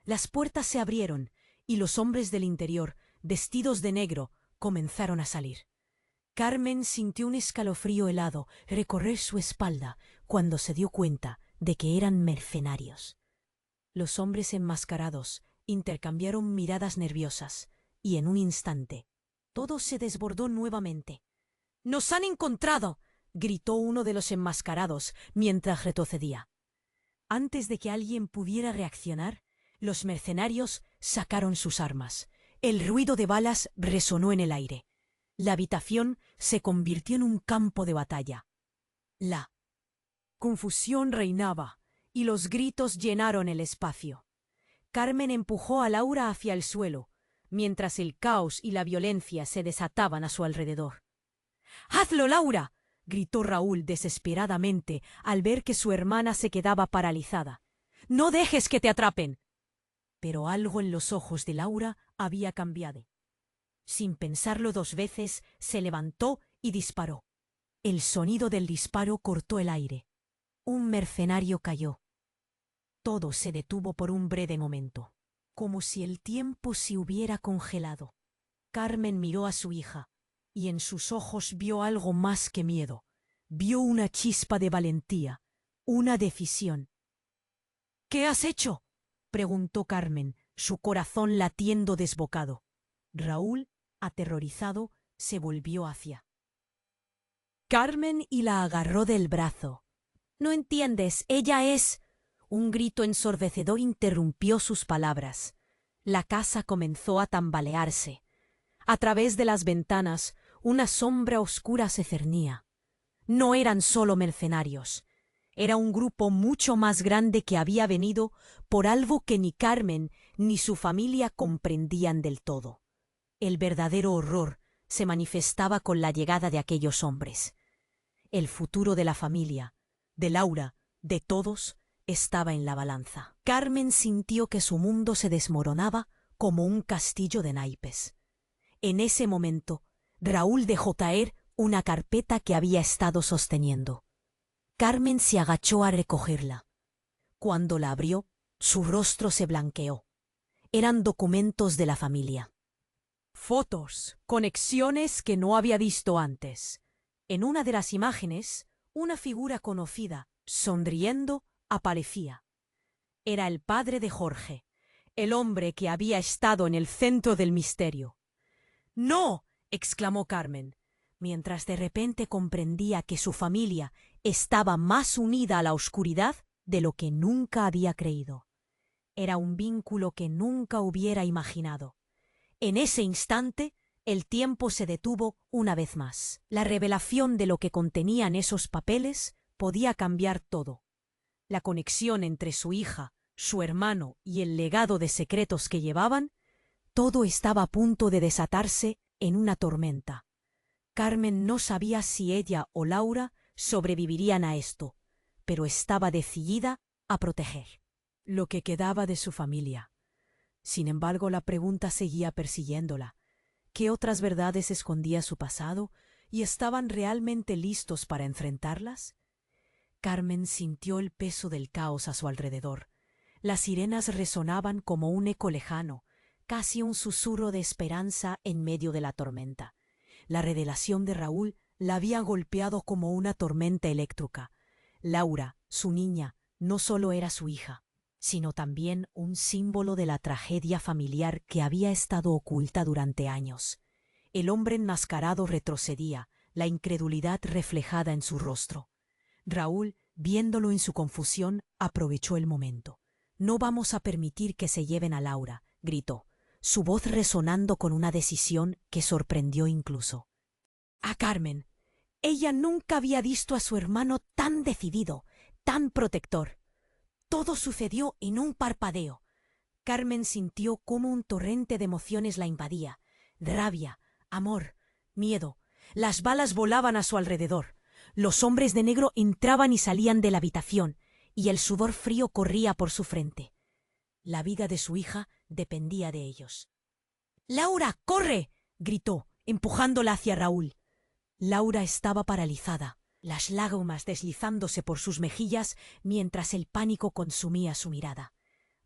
A: Las puertas se abrieron y los hombres del interior, vestidos de negro, comenzaron a salir. Carmen sintió un escalofrío helado recorrer su espalda cuando se dio cuenta de que eran mercenarios. Los hombres enmascarados intercambiaron miradas nerviosas y en un instante todo se desbordó nuevamente. —¡Nos han encontrado! —gritó uno de los enmascarados mientras retrocedía. Antes de que alguien pudiera reaccionar, los mercenarios sacaron sus armas. El ruido de balas resonó en el aire. La habitación se convirtió en un campo de batalla. La confusión reinaba y los gritos llenaron el espacio. Carmen empujó a Laura hacia el suelo, mientras el caos y la violencia se desataban a su alrededor. —¡Hazlo, Laura! gritó Raúl desesperadamente al ver que su hermana se quedaba paralizada. ¡No dejes que te atrapen! Pero algo en los ojos de Laura había cambiado. Sin pensarlo 2 veces, se levantó y disparó. El sonido del disparo cortó el aire. Un mercenario cayó. Todo se detuvo por un breve momento, como si el tiempo se hubiera congelado. Carmen miró a su hija, y en sus ojos vio algo más que miedo. Vio una chispa de valentía, una decisión. —¿Qué has hecho? —preguntó Carmen, su corazón latiendo desbocado. Raúl, aterrorizado, se volvió hacia Carmen y la agarró del brazo. —No entiendes, ella es... Un grito ensordecedor interrumpió sus palabras. La casa comenzó a tambalearse. A través de las ventanas, una sombra oscura se cernía. No eran solo mercenarios. Era un grupo mucho más grande que había venido por algo que ni Carmen ni su familia comprendían del todo. El verdadero horror se manifestaba con la llegada de aquellos hombres. El futuro de la familia, de Laura, de todos, estaba en la balanza. Carmen sintió que su mundo se desmoronaba como un castillo de naipes. En ese momento, Raúl dejó caer una carpeta que había estado sosteniendo. Carmen se agachó a recogerla. Cuando la abrió, su rostro se blanqueó. Eran documentos de la familia. Fotos, conexiones que no había visto antes. En una de las imágenes, una figura conocida, sonriendo, aparecía. Era el padre de Jorge, el hombre que había estado en el centro del misterio. —¡No! —exclamó Carmen, mientras de repente comprendía que su familia estaba más unida a la oscuridad de lo que nunca había creído. Era un vínculo que nunca hubiera imaginado. En ese instante, el tiempo se detuvo una vez más. La revelación de lo que contenían esos papeles podía cambiar todo. La conexión entre su hija, su hermano y el legado de secretos que llevaban, todo estaba a punto de desatarse en una tormenta. Carmen no sabía si ella o Laura sobrevivirían a esto, pero estaba decidida a proteger lo que quedaba de su familia. Sin embargo, la pregunta seguía persiguiéndola. ¿Qué otras verdades escondía su pasado y estaban realmente listos para enfrentarlas? Carmen sintió el peso del caos a su alrededor. Las sirenas resonaban como un eco lejano, casi un susurro de esperanza en medio de la tormenta. La revelación de Raúl la había golpeado como una tormenta eléctrica. Laura, su niña, no solo era su hija, sino también un símbolo de la tragedia familiar que había estado oculta durante años. El hombre enmascarado retrocedía, la incredulidad reflejada en su rostro. Raúl, viéndolo en su confusión, aprovechó el momento. «No vamos a permitir que se lleven a Laura», gritó, su voz resonando con una decisión que sorprendió incluso a Carmen. Ella nunca había visto a su hermano tan decidido, tan protector. Todo sucedió en un parpadeo. Carmen sintió cómo un torrente de emociones la invadía. Rabia, amor, miedo. Las balas volaban a su alrededor. Los hombres de negro entraban y salían de la habitación, y el sudor frío corría por su frente. La vida de su hija dependía de ellos. «¡Laura, corre!», gritó, empujándola hacia Raúl. Laura estaba paralizada, las lágrimas deslizándose por sus mejillas mientras el pánico consumía su mirada.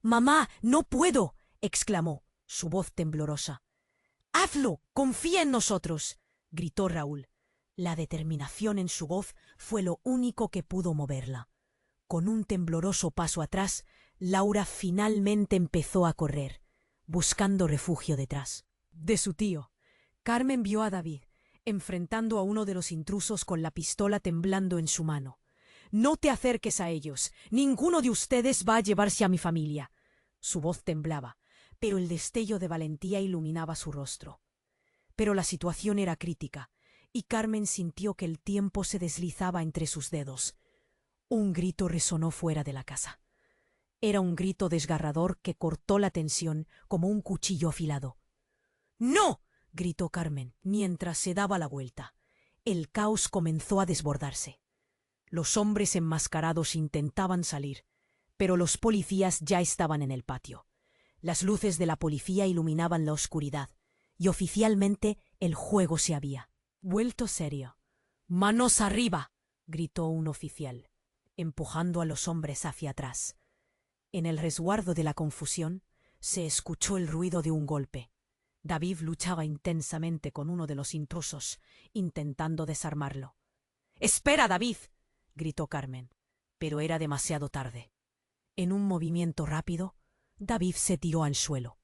A: «¡Mamá, no puedo!», exclamó, su voz temblorosa. «¡Hazlo! ¡Confía en nosotros!», gritó Raúl. La determinación en su voz fue lo único que pudo moverla. Con un tembloroso paso atrás, Laura finalmente empezó a correr, buscando refugio detrás de su tío. Carmen vio a David, enfrentando a uno de los intrusos con la pistola temblando en su mano. «No te acerques a ellos. Ninguno de ustedes va a llevarse a mi familia». Su voz temblaba, pero el destello de valentía iluminaba su rostro. Pero la situación era crítica, y Carmen sintió que el tiempo se deslizaba entre sus dedos. Un grito resonó fuera de la casa. Era un grito desgarrador que cortó la tensión como un cuchillo afilado. «¡No!», gritó Carmen, mientras se daba la vuelta. El caos comenzó a desbordarse. Los hombres enmascarados intentaban salir, pero los policías ya estaban en el patio. Las luces de la policía iluminaban la oscuridad, y oficialmente el juego se había vuelto serio. «¡Manos arriba!», gritó un oficial, empujando a los hombres hacia atrás. En el resguardo de la confusión se escuchó el ruido de un golpe. David luchaba intensamente con uno de los intrusos, intentando desarmarlo. «¡Espera, David!», gritó Carmen, pero era demasiado tarde. En un movimiento rápido, David se tiró al suelo.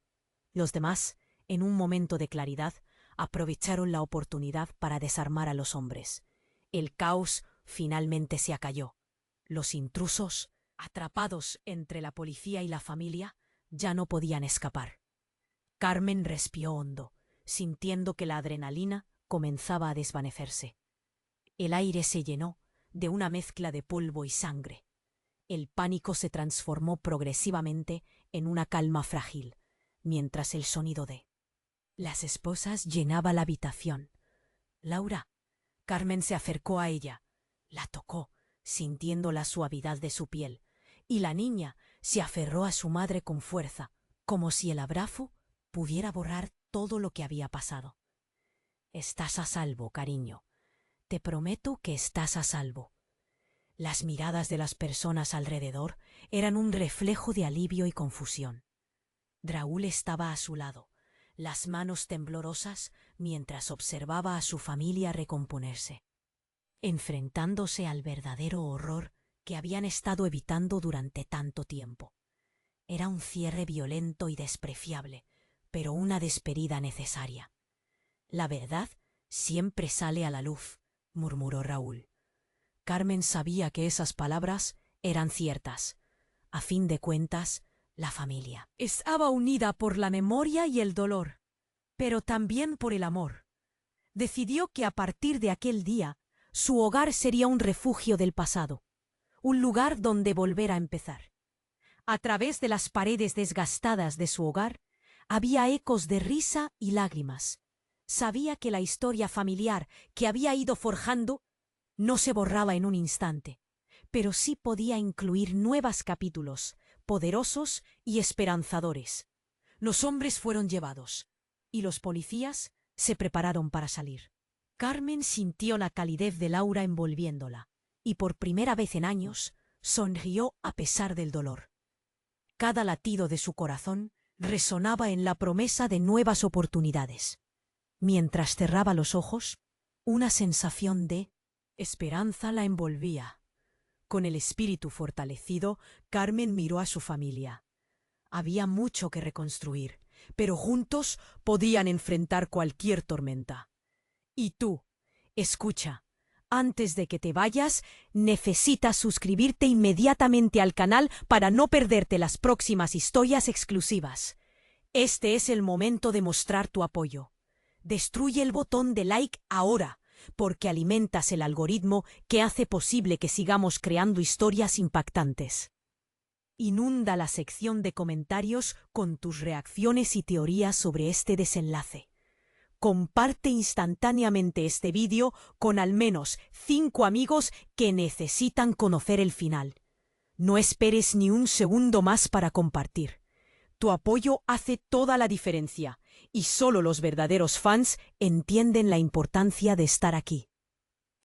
A: Los demás, en un momento de claridad, aprovecharon la oportunidad para desarmar a los hombres. El caos finalmente se acalló. Los intrusos, atrapados entre la policía y la familia, ya no podían escapar. Carmen respiró hondo, sintiendo que la adrenalina comenzaba a desvanecerse. El aire se llenó de una mezcla de polvo y sangre. El pánico se transformó progresivamente en una calma frágil, mientras el sonido de las esposas llenaba la habitación. «Laura». Carmen se acercó a ella, la tocó, sintiendo la suavidad de su piel, y la niña se aferró a su madre con fuerza, como si el abrazo pudiera borrar todo lo que había pasado. «Estás a salvo, cariño. Te prometo que estás a salvo». Las miradas de las personas alrededor eran un reflejo de alivio y confusión. Raúl estaba a su lado, las manos temblorosas mientras observaba a su familia recomponerse, enfrentándose al verdadero horror que habían estado evitando durante tanto tiempo. Era un cierre violento y despreciable, pero una despedida necesaria. «La verdad siempre sale a la luz», murmuró Raúl. Carmen sabía que esas palabras eran ciertas. A fin de cuentas, la familia estaba unida por la memoria y el dolor, pero también por el amor. Decidió que a partir de aquel día, su hogar sería un refugio del pasado, un lugar donde volver a empezar. A través de las paredes desgastadas de su hogar, había ecos de risa y lágrimas. Sabía que la historia familiar que había ido forjando no se borraba en un instante, pero sí podía incluir nuevos capítulos, poderosos y esperanzadores. Los hombres fueron llevados, y los policías se prepararon para salir. Carmen sintió la calidez de Laura envolviéndola, y por primera vez en años sonrió a pesar del dolor. Cada latido de su corazón resonaba en la promesa de nuevas oportunidades. Mientras cerraba los ojos, una sensación de esperanza la envolvía. Con el espíritu fortalecido, Carmen miró a su familia. Había mucho que reconstruir, pero juntos podían enfrentar cualquier tormenta. Y tú, escucha, antes de que te vayas, necesitas suscribirte inmediatamente al canal para no perderte las próximas historias exclusivas. Este es el momento de mostrar tu apoyo. Destruye el botón de like ahora, porque alimentas el algoritmo que hace posible que sigamos creando historias impactantes. Inunda la sección de comentarios con tus reacciones y teorías sobre este desenlace. Comparte instantáneamente este vídeo con al menos 5 amigos que necesitan conocer el final. No esperes ni un segundo más para compartir. Tu apoyo hace toda la diferencia, y solo los verdaderos fans entienden la importancia de estar aquí.